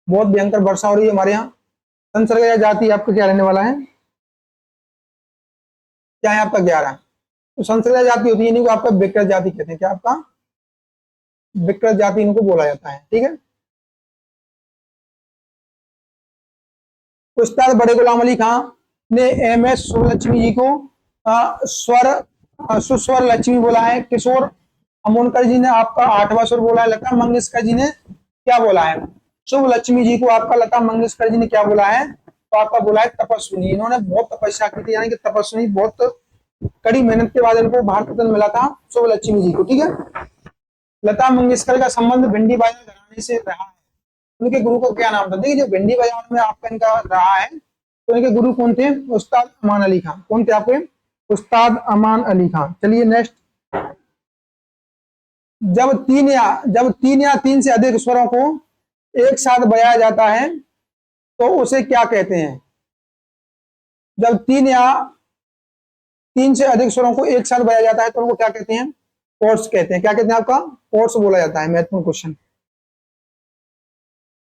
बहुत भयंकर वर्षा हो रही है हमारे यहाँ। संसर्ग जाति आपका क्या रहने वाला है? क्या है आपका 11। तो संसर्ग जाति होती है इन्हीं को आपका विकृत जाति कहते हैं। क्या आपका? विकृत जाति इनको बोला जाता है। ठीक है। उस्ताद बड़े गुलाम अली खां ने एम एस सुब्बलक्ष्मी जी को सुस्वर लक्ष्मी बोला है। किशोर अमोनकर जी ने आपका 8वां सुर बोला है। लता मंगेशकर जी ने क्या बोला है? शुभ लक्ष्मी जी को आपका लता मंगेशकर जी ने क्या बोला है? तो आपका बोला है तपस्विनी। इन्होंने बहुत तपस्या की थी, यानी कि तपस्विनी, बहुत कड़ी मेहनत के बाद इनको भारत रत्न मिला था शुभ लक्ष्मी जी को। ठीक है। लता मंगेशकर का संबंध भिंडी बाजार घराने से रहा है। उनके गुरु को क्या नाम था? देखिए, जो भिंडी बाजार में आपका इनका रहा है तो इनके गुरु कौन थे? उस्ताद अमान अली खां। कौन थे आपके? उस्ताद अमान अली खां। चलिए नेक्स्ट। जब तीन या 3 से अधिक स्वरों को एक साथ बजाया जाता है तो उसे क्या कहते हैं? जब 3 से अधिक स्वरों को एक साथ बजाया जाता है तो उनको क्या कहते हैं? कोर्स कहते हैं। क्या कहते हैं आपका? कोर्स बोला जाता है। महत्वपूर्ण क्वेश्चन।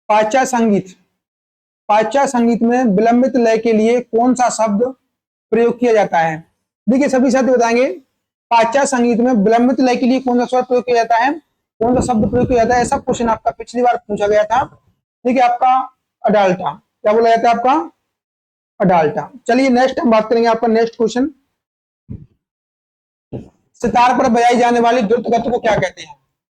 पाश्चात्य संगीत। पाश्चात्य संगीत में विलंबित लय के लिए कौन सा शब्द प्रयोग किया जाता है? देखिए, सभी साथी बताएंगे पाश्चात्य संगीत में विलंबित लय के लिए कौन सा शब्द प्रयोग किया जाता है, कौन सा शब्द प्रयोग किया जाता है। ऐसा क्वेश्चन आपका पिछली बार पूछा गया था। देखिए, आपका अडाल्टा। क्या बोला जाता है आपका? अडाल्टा। चलिए नेक्स्ट हम बात करेंगे आपका नेक्स्ट क्वेश्चन। सितार पर बजाई जाने वाली द्रुत गति को क्या कहते हैं?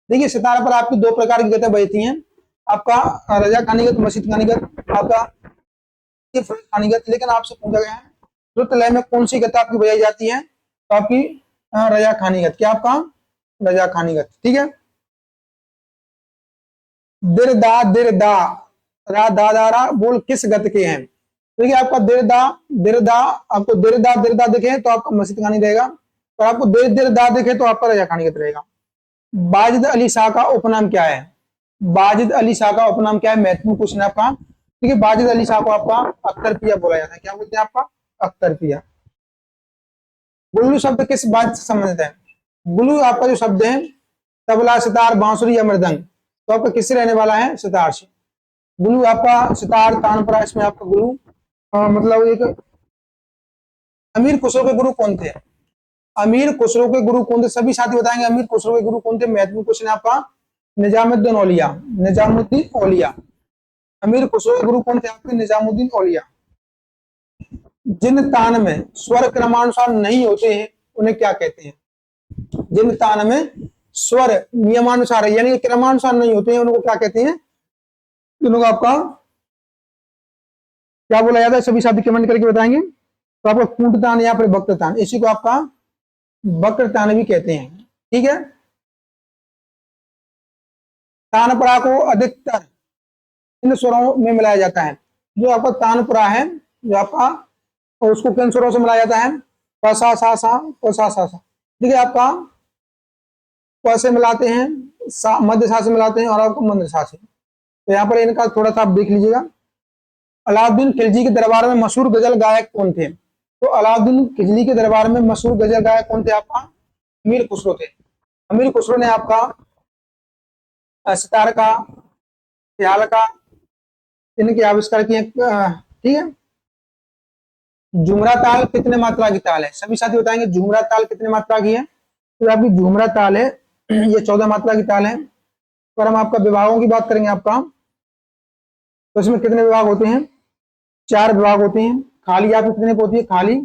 देखिए, सितार पर आपकी 2 प्रकार की गति बजती हैं। आपका रजा खानीगत, मसीद खानीगत, आपका खानीगत। लेकिन आपसे पूछा गया है द्रुत लय में कौन सी गति आपकी बजाई जाती है? तो आपकी रजा खानीगत। क्या आपका? रजा खानीगत। ठीक है। दिर दा दिर दा रा दा दा रा बोल किस गत के हैं? देखिए, आपका दिर दा आपको दिर दा दिखे तो आपका मसीद खानी रहेगा, और आपको दिर दा दिखे तो आपका रजा खानीगत रहेगा। बाजिद अली शाह का उपनाम क्या है? बाजिद अली शाह का उपनाम क्या है? महत्वपूर्ण क्वेश्चन है आपका। देखिए, बाजिद अली शाह को आपका अख्तर पिया बोला जाता है। क्या बोलते हैं आपका? अख्तर पिया। गुल्लू शब्द किस बात से संबंधित है? गुल्लू आपका जो शब्द है तबला, सितार, बांसुरी या मृदंग, तो आपका किससे रहने वाला है? सितार से। गुल्लू आपका सितार, तानपुरा, इसमें आपका गुरु मतलब एक अमीर खुसरो के गुरु कौन थे? अमीर खुसरो के गुरु कौन थे? सभी साथी बताएंगे अमीर खुसरो के गुरु कौन थे। महत्वपूर्ण क्वेश्चन है आपका। निजामुद्दीन औलिया। निजामुद्दीन औलिया। अमीर खुसरो के गुरु कौन थे आपके? निजामुद्दीन औलिया। जिन तान में स्वर क्रमानुसार नहीं होते हैं उन्हें क्या कहते हैं? जिन तान में स्वर नियमानुसार है यानी क्रमानुसार नहीं होते हैं उनको क्या कहते हैं? उनको आपका क्या बोला जाता है? सभी साथी कमेंट करके बताएंगे। तो आपका कूट तान या फिर वक्र तान, इसी को आपका वक्र तान भी कहते हैं। ठीक है। तानपुरा को अधिकतर इन स्वरों में मिलाया जाता है। जो आपका तानपुरा है, जो आपका, और उसको किन स्वरों से मिलाया जाता है? प सा सा सा प सा सा सा। देखिए, आपका प से मिलाते हैं, मध्य सा से मिलाते हैं और आपको मंद सा से। तो यहाँ पर इनका थोड़ा सा आप देख लीजिएगा। अलाउद्दीन खिलजी के दरबार में मशहूर गजल गायक कौन थे? तो अलाउद्दीन खिलजी के दरबार में मशहूर गजल गायक कौन थे आपका? अमीर खुसरो थे। अमीर खुसरो ने आपका सितार का, ख्याल का, इनके आविष्कार किए। ठीक है। झुमरा ताल कितने मात्रा की ताल है? सभी साथी बताएंगे झुमरा ताल कितने मात्रा की है? तो आपकी झुमरा ताल है ये 14 मात्रा की ताल है। पर हम आपका विभागों की बात करेंगे आपका तो इसमें कितने विभाग होते हैं? 4 विभाग होते हैं। खाली आपकी कितने पे होती है? खाली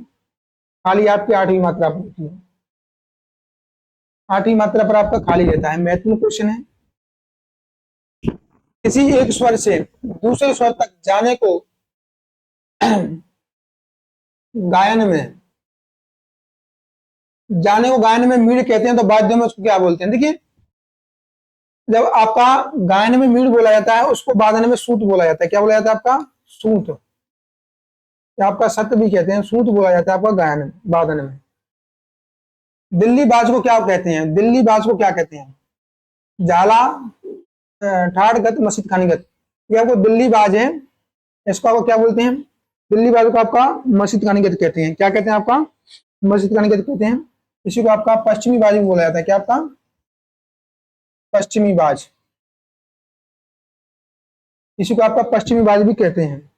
खाली आपकी 8वीं मात्रा पर होती है। 8वीं मात्रा पर आपका खाली रहता है। महत्वपूर्ण क्वेश्चन है। किसी एक स्वर से दूसरे स्वर तक जाने को गायन में मीड़ कहते हैं, तो वाद्य में उसको क्या बोलते हैं? देखिए, जब आपका गायन में मीड़ बोला जाता है, उसको वादन में सूत बोला जाता है। क्या बोला जाता है? आपका सूत। आपका सत्य भी कहते हैं, सूत बोला जाता है आपका गायन वादन में। दिल्ली बाज को क्या कहते हैं? दिल्ली बाज को क्या कहते हैं? झाला, ठाठ गत, मस्जिद खानी गत। ये आपको दिल्ली बाज है, इसको आपको क्या बोलते हैं? दिल्ली बाज को आपका मस्जिद खानी गत कहते हैं। क्या कहते हैं? आपका मस्जिद खानी गत कहते हैं। इसी को आपका पश्चिमी बाज भी बोला जाता है। क्या आपका? पश्चिमी बाज। इसी को आपका पश्चिमी बाज भी कहते हैं।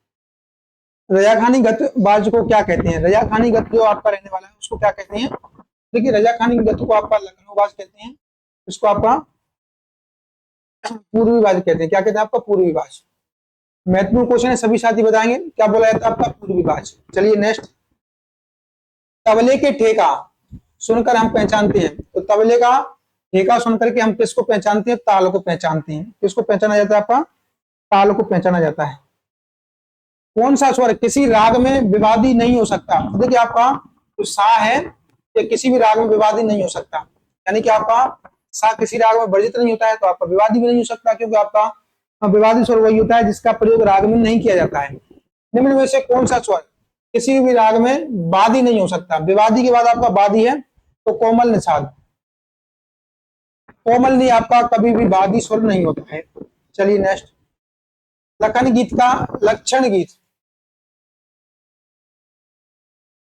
रजाखानी गत बाज को क्या कहते हैं? रजाखानी गत जो आपका रहने वाला है उसको क्या कहते हैं? देखिए, रजाखानी गत को आपका लखनऊ बाज कहते हैं। इसको आपका पूर्वी बाज कहते हैं। क्या कहते हैं? आपका पूर्वी बाज। महत्वपूर्ण क्वेश्चन है, सभी साथी बताएंगे। क्या बोला जाता है? आपका पूर्वी बाज। चलिए नेक्स्ट। तबले के ठेका सुनकर हम पहचानते हैं, तो तबले का ठेका सुनकर के हम किसको पहचानते हैं? ताल को पहचानते हैं। किसको पहचाना जाता है? आपका ताल को पहचाना जाता है। कौन सा स्वर किसी राग में विवादी नहीं हो सकता? देखिए, आपका जो सा है ये किसी भी राग में विवादी नहीं हो सकता, यानी कि आपका सा किसी राग में वर्जित नहीं होता है, तो आपका विवादी भी नहीं हो सकता, क्योंकि आपका विवादी स्वर वही होता है जिसका प्रयोग राग में नहीं किया जाता है। निम्न में से कौन सा स्वर किसी भी राग में वादी नहीं हो सकता? विवादी के बाद आपका वादी है, तो कोमल निषाद। कोमल नहीं आपका कभी भी वादी स्वर नहीं होता है। चलिए नेक्स्ट। लखन गीत का लक्षण गीत।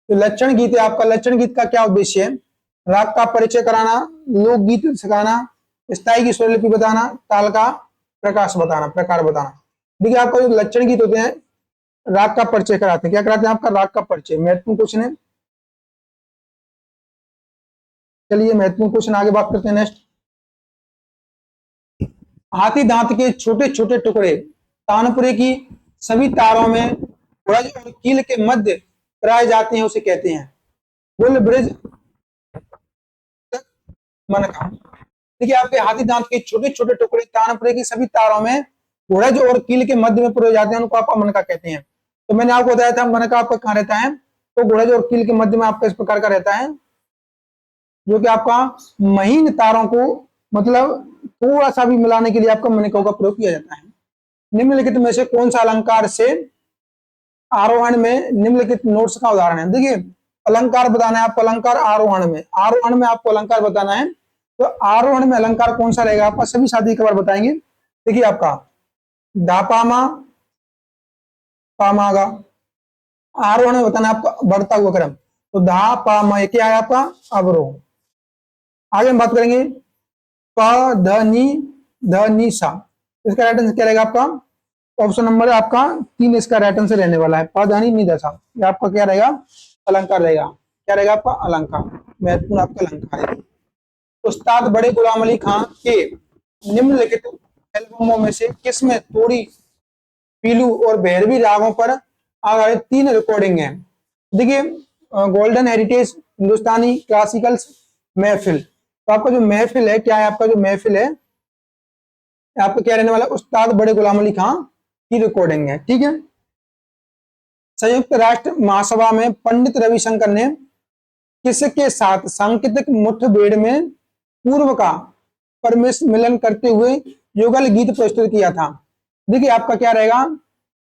तो लक्षण गीत है आपका। लक्षण गीत का क्या उद्देश्य है? राग का परिचय कराना, लोकगीत सिखाना, स्थाई की स्वरलिपि बताना, ताल का प्रकाश बताना, प्रकार बताना। देखिए, आपका जो लक्षण गीत होते हैं राग का परिचय कराते हैं। क्या कराते हैं? आपका राग का परिचय। महत्वपूर्ण क्वेश्चन है। चलिए महत्वपूर्ण क्वेश्चन आगे बात करते हैं। नेक्स्ट। हाथी दांत के छोटे छोटे टुकड़े तानपुरे की सभी तारों में ब्रज और कील के मध्य कराए जाते हैं, उसे कहते हैं गुल ब्रिज मनका। देखिए, आपके हाथी दांत के छोटे छोटे टुकड़े तानपुरे की सभी तारों में ब्रज और कील के मध्य में पुरोए जाते हैं, उनको आप मनका कहते हैं। तो मैंने आपको बताया था मनका आपका कहाँ रहता है? तो ब्रज और कील के मध्य में आपका इस प्रकार का रहता है, जो कि आपका महीन तारों को मतलब थोड़ा सा भी मिलाने के लिए आपका मनका का प्रयोग किया जाता है। निम्नलिखित में से कौन सा अलंकार से आरोहण में निम्नलिखित नोट्स का उदाहरण है? देखिए, अलंकार बताना है आपको। अलंकार आरोहण में आपको अलंकार बताना है। तो आरोहण में अलंकार कौन सा रहेगा आपका? सभी साथी एक बार बताएंगे। देखिए, आपका धापामा पामागा। आरोहण में बताना आपका बढ़ता हुआ क्रम। तो धा पा मा क्या है आपका? अवरोह। आगे हम बात करेंगे प ध नी सा। इसका राइट आंसर क्या रहेगा आपका? ऑप्शन नंबर आपका 3 इसका राइट आंसर रहने वाला है। प ध नी दशा। ये आपका क्या रहेगा? अलंकार रहेगा। क्या रहेगा आपका? अलंकार। महत्वपूर्ण आपका अलंकार है। उस्ताद बड़े गुलाम अली खां के निम्नलिखित एल्बमों में से किसमें तोड़ी, पीलू और भैरवी रागों पर आधारित 3 रिकॉर्डिंग है? देखिए, गोल्डन हेरिटेज, हिंदुस्तानी क्लासिकल्स, महफिल। तो आपका जो महफिल है, क्या है आपका जो महफिल है आपका क्या रहने वाला? उस्ताद बड़े गुलाम अली खां की रिकॉर्डिंग है। ठीक है। संयुक्त राष्ट्र महासभा में पंडित रविशंकर ने किसके साथ सांकेतिक मुठभेड़ में पूर्व का परमेश मिलन करते हुए युगल गीत प्रस्तुत किया था? देखिए, आपका क्या रहेगा?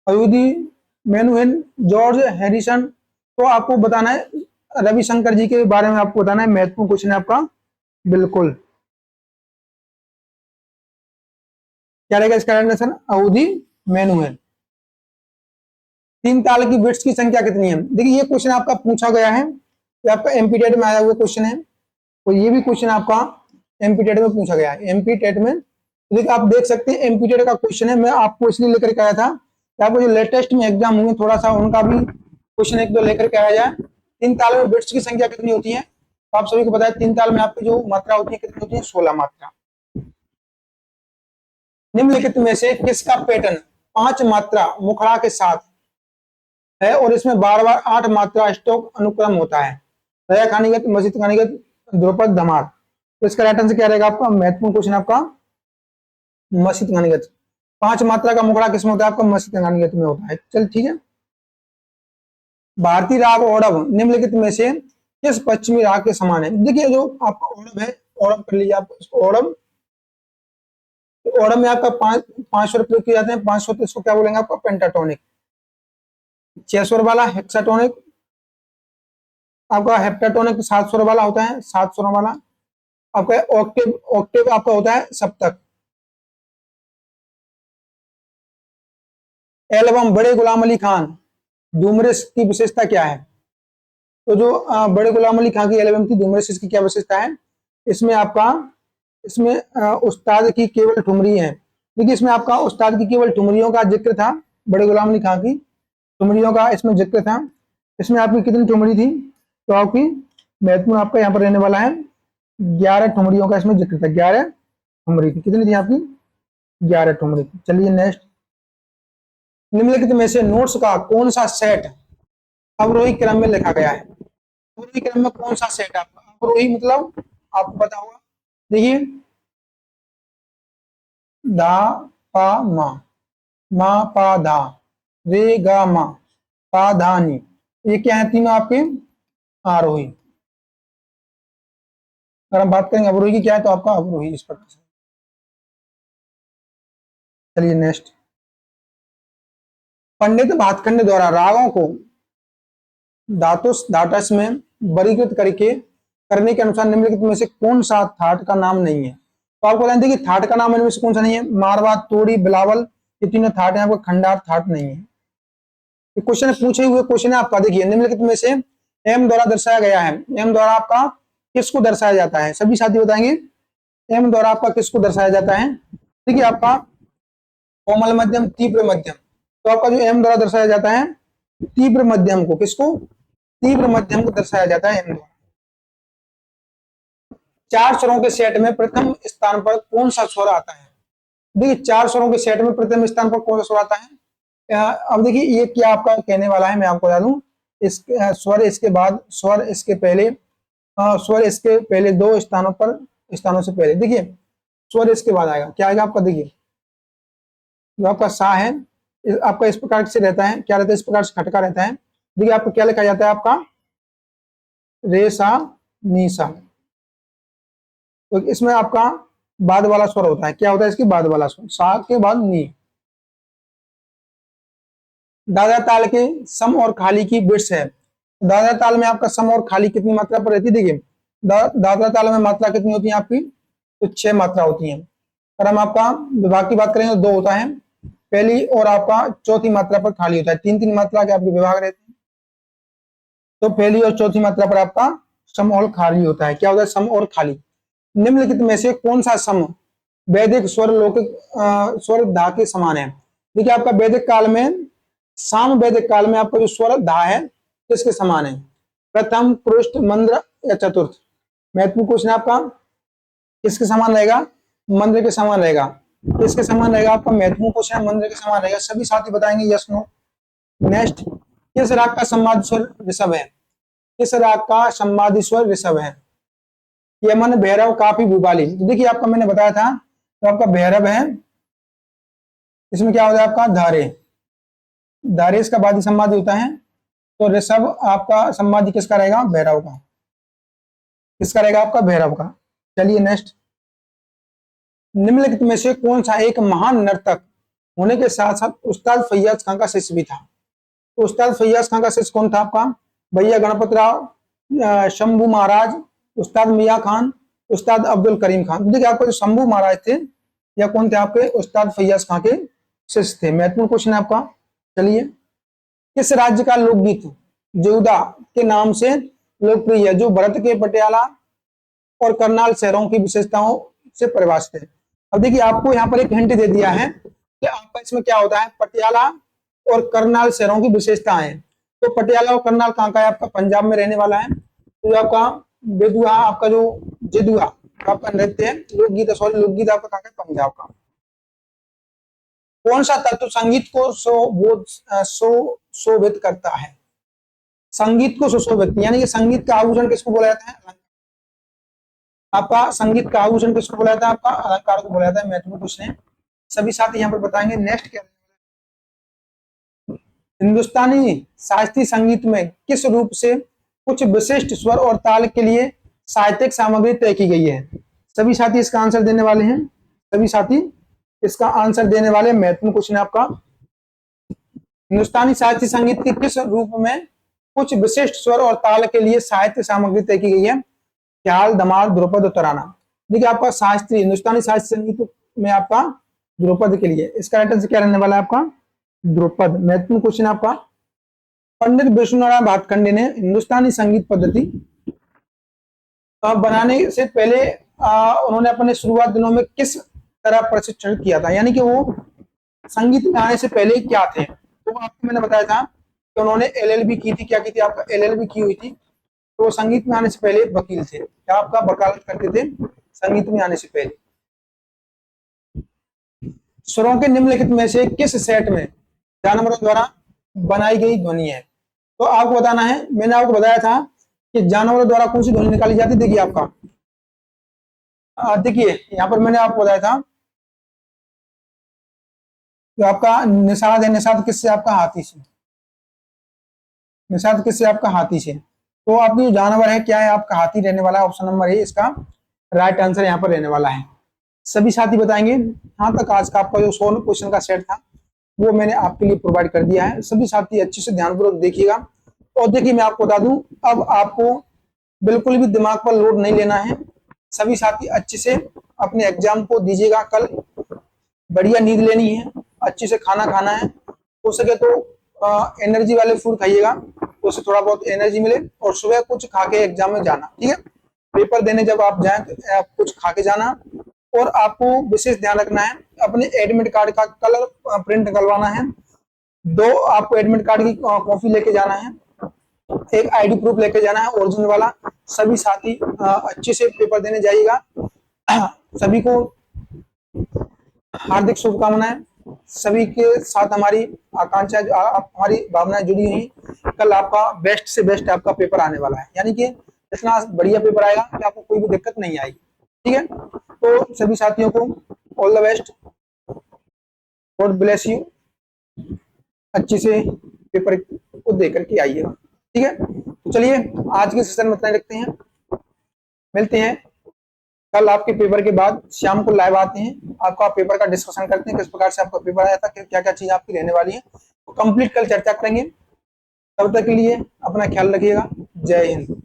अयूदी, मैनुएल, जॉर्ज हैरिसन। तो आपको बताना है रविशंकर जी के बारे में, आपको बताना है। महत्वपूर्ण क्वेश्चन है आपका। बिल्कुल, क्या रहेगा इसका आंसर? अवधि, मैनुएल। 3 ताल की बिट्स की संख्या कितनी है? देखिए, ये क्वेश्चन आपका पूछा गया है, ये आपका एमपी टेट में आया हुआ क्वेश्चन है। तो ये भी क्वेश्चन आपका एमपी टेट में पूछा गया है। एमपी टेट में देखिए, आप देख सकते हैं एमपी टेट का क्वेश्चन है। मैं आपको इसलिए लेकर के आया था कि आपको जो लेटेस्ट में एग्जाम हुए थोड़ा सा उनका भी क्वेश्चन एक दो लेकर के आया जाए। 3 ताल में बिट्स की संख्या कितनी होती है? तो आप सभी को पता है 3 ताल में आपकी जो मात्रा होती है कितनी होती है? 16 मात्रा। निम्नलिखित में से किसका पैटर्न 5 मात्रा मुखड़ा के साथ है और इसमें बार बार 8 मात्रा स्टोक अनुक्रम होता है। दया खानीगत, मस्जिद खानीगत, द्रुपद, धमार। तो इसका राइट आंसर क्या रहेगा आपका? महत्वपूर्ण क्वेश्चन आपका मस्जिद खानीगत। 5 मात्रा का मुखड़ा किसमें होता है आपका? मस्जिद खानीगत में होता है। चल ठीक है। भारतीय राग ओड़व निम्नलिखित में से किस पश्चिमी राग के समान है? देखिए जो आपका ओड़व है, ओड़व कर लीजिए आप इसको। ओड़व, ओड़व में आपका 5 स्वर प्रयोग किए जाते हैं। 5 स्वर, इसको क्या बोलेंगे आपका? पेंटाटोनिक। 6 स्वर वाला हेक्साटोनिक, आपका हेप्टाटोनिक 7 स्वर वाला होता है, 7 स्वर वाला। आपका ऑक्टेव, ऑक्टेव आपका होता है सप्तक। एल्बम बड़े गुलाम अली खान डूमरेस की विशेषता क्या है? तो जो बड़े गुलाम अली खान की एल्बम थी डूमरेस, इसकी क्या विशेषता है? इसमें आपका, इसमें उस्ताद की केवल ठुमरी है। देखिए इसमें आपका उस्ताद की केवल ठुमरियों का जिक्र था। बड़े गुलाम अली खान की ठुमरियों का इसमें जिक्र था। इसमें आपकी कितनी ठुमरी थी? तो आपकी महत्वपूर्ण आपका यहाँ पर रहने वाला है 11 ठुमरियों का इसमें जिक्र था। 11 ठुमरी थी। कितनी थी आपकी? 11 ठुमरी थी। चलिए नेक्स्ट। निम्नलिखित में से नोट्स का कौन सा सेट अवरोही क्रम में लिखा गया है? अवरोही क्रम में कौन सा सेट है आपका? अवरोही मतलब आपको पता होगा। देखिए धा पा मा पा धा, रे गा मा, पा धा नी, ये क्या है? तीनों आपके आरोही। अगर हम बात करेंगे अवरोही की क्या है, तो आपका अवरोही इस प्रकार से। चलिए नेक्स्ट। पंडित भातखंडे द्वारा रागों को धातुस धाटस में वर्गीकृत करके करने के अनुसार निम्नलिखित में से कौन सा थाट का नाम नहीं है? तो आपको बता दें कि थाट का नाम इनमें से कौन सा नहीं है? मारवा, तोड़ी, बिलावल, ये तीनों थाट है। आपका खंडार थाट नहीं है। क्वेश्चन पूछे हुए क्वेश्चन है आपका। देखिए निम्नलिखित में से एम द्वारा दर्शाया गया है, एम द्वारा आपका किसको दर्शाया जाता है? सभी साथी बताएंगे एम द्वारा आपका किसको दर्शाया जाता है? देखिए आपका कोमल मध्यम, तीव्र मध्यम। तो आपका जो एम द्वारा दर्शाया जाता है तीव्र मध्यम को, किसको? तीव्र मध्यम को दर्शाया जाता है एम द्वारा। 4 स्वरों के सेट में प्रथम स्थान पर कौन सा स्वर आता है? देखिए 4 स्वरों के सेट में प्रथम स्थान पर कौन सा स्वर आता है? अब देखिए ये क्या आपका कहने वाला है, मैं आपको बता दूं। इस स्वर इसके बाद, स्वर इसके पहले, स्वर इसके पहले 2 स्थानों पर, स्थानों से पहले। देखिए स्वर इसके बाद आएगा, क्या आएगा आपका? देखिए जो आपका सा है आपका इस प्रकार से रहता है, क्या रहता है? इस प्रकार से खटका रहता है। देखिए आपको क्या लिखा जाता है? आपका रे सा नी सा। तो इसमें आपका बाद वाला स्वर होता है। क्या होता है इसके बाद वाला स्वर? सा के बाद नी। दादा ताल के सम और खाली की बिट्स है। दादा ताल में आपका सम और खाली कितनी मात्रा पर रहती है? देखिए दादा ताल में मात्रा कितनी होती है आपकी? तो 6 मात्रा होती है। अगर हम आपका विभाग की बात करेंगे तो 2 होता है, पहली और आपका चौथी मात्रा पर खाली होता है। 3-3 मात्रा के आपके विभाग रहते हैं। तो पहली और चौथी मात्रा पर आपका सम और खाली होता है। क्या होता है? सम और खाली। निम्नलिखित में से कौन सा सम वैदिक स्वर लौकिक स्वर धा के समान है? देखिए आपका वैदिक काल में, साम वैदिक काल में आपका जो स्वर धा है किसके समान है? प्रथम, पृष्ठ, मंद्र या चतुर्थ? महत्वपूर्ण क्वेश्चन आपका। किसके समान रहेगा? मंद्र के समान रहेगा। किसके समान रहेगा आपका? महत्वपूर्ण क्वेश्चन मंद्र के समान रहेगा। सभी साथी बताएंगे यस नो। नेक्स्ट। किस राग का संवादी स्वर ऋषभ है? किस राग का संवादी स्वर ऋषभ है? यमन, भैरव, काफी, भूपाली। देखिए आपका मैंने बताया था, तो आपका भैरव है। इसमें क्या होता है आपका? धारे, धारे इसका वादी संवादी होता है। तो ऋषभ आपका संवादी किसका रहेगा? भैरव का। किसका रहेगा आपका? भैरव का। चलिए नेक्स्ट। निम्नलिखित में से कौन सा एक महान नर्तक होने के साथ साथ उस्ताद फैयाज खान का शिष्य भी था? तो उस्ताद फैयाज खान का शिष्य कौन था आपका? भैया गणपत राव, शंभू महाराज, उस्ताद मियाँ खान, उस्ताद अब्दुल करीम खान। देखिए आपको जो शंभू महाराज थे या कौन थे आपके? उस्ताद फैयाज खान के शिष्य थे। महत्वपूर्ण क्वेश्चन है आपका। चलिए। किस राज्य का लोकगीत जोधा के नाम से लोकप्रिय है, जो भरत के पटियाला और करनाल शहरों की विशेषताओं से परिभाषित है? अब देखिए आपको यहाँ पर एक हिंट दे दिया है कि आपका इसमें क्या होता है? पटियाला और करनाल शहरों की विशेषताएं। तो पटियाला और करनाल कहाँ का है? आपका पंजाब में रहने वाला है। तो आपका बेदुआ, आपका जो जिदुआ आपका नृत्य है, लोकगीत, सॉरी लोकगीत आपका कहाँ का? पंजाब का। कौन सा तत्व संगीत को शोभित करता है? संगीत को सुशोभित, यानी कि संगीत का आभूषण किसको बोला जाता है? आपका संगीत का आभूषण किसको बोला जाता है? आपका अलंकार को बोला जाता है। महत्वपूर्ण क्वेश्चन है, सभी साथी यहाँ पर बताएंगे। नेक्स्ट क्या, हिंदुस्तानी शास्त्रीय संगीत में किस रूप से कुछ विशिष्ट स्वर और ताल के लिए साहित्यिक सामग्री तय की गई है? सभी साथी इसका आंसर देने वाले हैं। सभी साथी इसका आंसर देने वाले। महत्वपूर्ण क्वेश्चन है आपका, हिंदुस्तानी शास्त्रीय संगीत के किस रूप में कुछ विशिष्ट स्वर और ताल के लिए साहित्य सामग्री तय की गई है? ख्याल, दमाल, ध्रुपद, तराना। देखिए आपका शास्त्रीय, हिंदुस्तानी शास्त्रीय संगीत में आपका ध्रुपद के लिए, इसका राइटर क्या रहने वाला है? आपका ध्रुपद। महत्वपूर्ण क्वेश्चन आपका, पंडित विष्णुनारायण भातखंडे ने हिंदुस्तानी संगीत पद्धति बनाने से पहले उन्होंने अपने शुरुआत दिनों में किस तरह प्रशिक्षण किया था? यानी कि वो संगीत में आने से पहले क्या थे? तो आपको मैंने बताया था कि उन्होंने एलएलबी की थी। क्या की थी? आपका एलएलबी की हुई थी। तो वो संगीत में आने से पहले वकील थे। क्या आपका वकालत करते थे संगीत में आने से पहले। स्वरों के निम्नलिखित में से किस सेट में जानवरों द्वारा बनाई गई ध्वनि है? तो आपको बताना है। मैंने आपको बताया था कि जानवरों द्वारा कौन सी ध्वनि निकाली जाती है। देखिए आपका, देखिए यहाँ पर मैंने आपको बताया था कि आपका निषाद है। निषाद किससे? आपका हाथी से। निषाद किससे? आपका हाथी से। तो आपकी जो जानवर है क्या है? आपका हाथी रहने वाला है। ऑप्शन नंबर ए इसका राइट आंसर यहाँ पर रहने वाला है। सभी साथी बताएंगे। यहाँ तक आज का आपका जो 100 क्वेश्चन का सेट था वो मैंने आपके लिए प्रोवाइड कर दिया है। सभी साथी अच्छे से ध्यानपूर्वक देखिएगा। और देखिए मैं आपको बता दूं, अब आपको बिल्कुल भी दिमाग पर लोड नहीं लेना है। सभी साथी अच्छे से अपने एग्जाम को दीजिएगा। कल बढ़िया नींद लेनी है, अच्छे से खाना खाना है, हो सके तो एनर्जी वाले फूड खाइएगा, उससे थोड़ा बहुत एनर्जी मिले। और सुबह कुछ खा के एग्जाम में जाना, ठीक है? पेपर देने जब आप जाएं तो आप कुछ खा के जाना। और आपको विशेष ध्यान रखना है, अपने एडमिट कार्ड का कलर प्रिंट निकलवाना है। 2 आपको एडमिट कार्ड की कॉपी लेके जाना है। एक आईडी प्रूफ लेके जाना है ओरिजिनल वाला। सभी साथी अच्छे से पेपर देने जाइएगा। सभी को हार्दिक शुभकामनाएं। सभी के साथ हमारी आकांक्षा, हमारी भावनाएं जुड़ी हुई। कल आपका बेस्ट से बेस्ट आपका पेपर आने वाला है, यानी कि इतना बढ़िया पेपर आएगा कि आपको कोई भी दिक्कत नहीं आएगी, ठीक है? तो सभी साथियों को all the best, God bless you. अच्छे से पेपर को दे करके आइएगा, ठीक है? तो चलिए आज के सेशन में इतना रखते हैं। मिलते हैं कल आपके पेपर के बाद, शाम को लाइव आते हैं, आपका पेपर का डिस्कशन करते हैं, किस प्रकार से आपका पेपर आया था, क्या क्या चीज आपकी रहने वाली है, तो कंप्लीट कल चर्चा करेंगे। तब तक के लिए अपना ख्याल रखिएगा। जय हिंद।